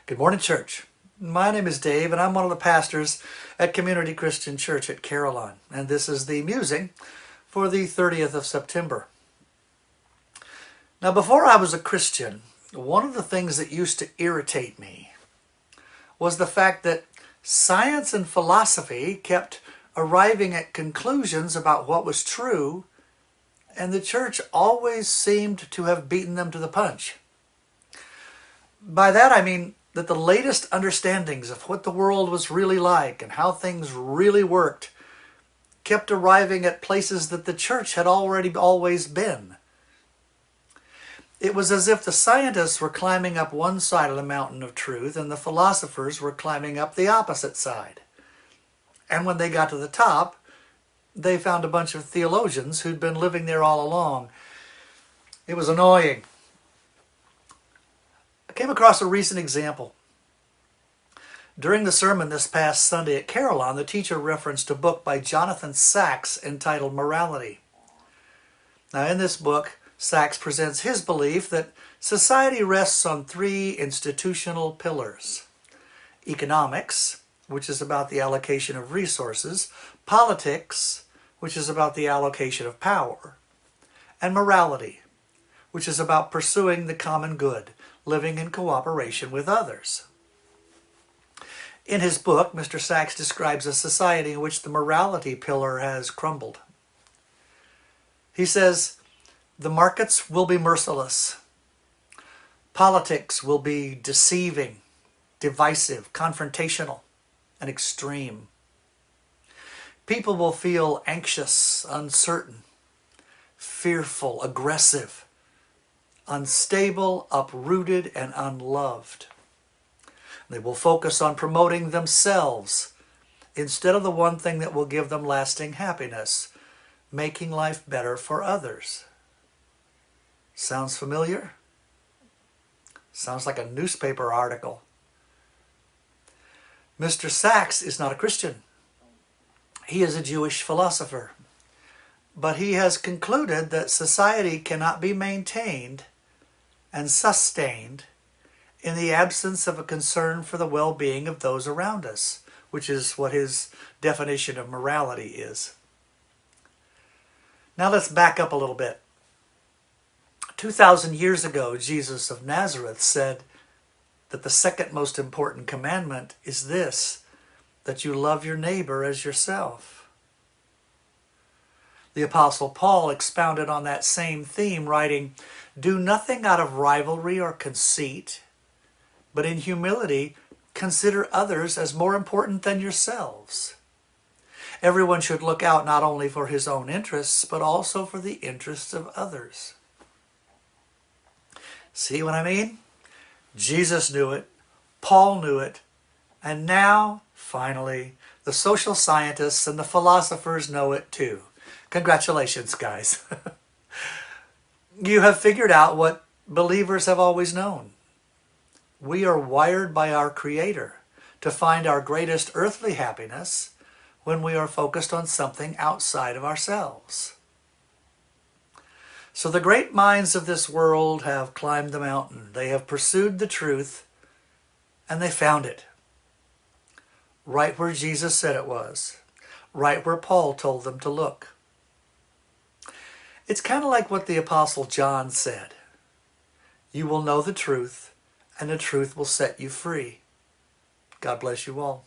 Good morning, church. My name is Dave, and I'm one of the pastors at Community Christian Church at Carillon. And this is the musing for the 30th of September. Now, before I was a Christian, one of the things that used to irritate me was the fact that science and philosophy kept arriving at conclusions about what was true, and the church always seemed to have beaten them to the punch. By that I mean that the latest understandings of what the world was really like and how things really worked kept arriving at places that the church had already always been. It was as if the scientists were climbing up one side of the mountain of truth and the philosophers were climbing up the opposite side. And when they got to the top, they found a bunch of theologians who'd been living there all along. It was annoying. I came across a recent example. During the sermon this past Sunday at Carillon, the teacher referenced a book by Jonathan Sacks entitled Morality. Now, in this book, Sacks presents his belief that society rests on three institutional pillars: economics, which is about the allocation of resources; politics, which is about the allocation of power; and morality, which is about pursuing the common good, living in cooperation with others. In his book, Mr. Sacks describes a society in which the morality pillar has crumbled. He says, the markets will be merciless. Politics will be deceiving, divisive, confrontational, and extreme. People will feel anxious, uncertain, fearful, aggressive, unstable, uprooted, and unloved. They will focus on promoting themselves instead of the one thing that will give them lasting happiness, making life better for others. Sounds familiar? Sounds like a newspaper article. Mr. Sacks is not a Christian. He is a Jewish philosopher. But he has concluded that society cannot be maintained and sustained in the absence of a concern for the well-being of those around us, which is what his definition of morality is. Now let's back up a little bit. 2,000 years ago, Jesus of Nazareth said that the second most important commandment is this, that you love your neighbor as yourself. The Apostle Paul expounded on that same theme, writing, "Do nothing out of rivalry or conceit, but in humility consider others as more important than yourselves. Everyone should look out not only for his own interests, but also for the interests of others." See what I mean? Jesus knew it, Paul knew it, and now, finally, the social scientists and the philosophers know it too. Congratulations, guys. You have figured out what believers have always known. We are wired by our Creator to find our greatest earthly happiness when we are focused on something outside of ourselves. So the great minds of this world have climbed the mountain. They have pursued the truth, and they found it. Right where Jesus said it was. Right where Paul told them to look. It's kind of like what the Apostle John said. You will know the truth, and the truth will set you free. God bless you all.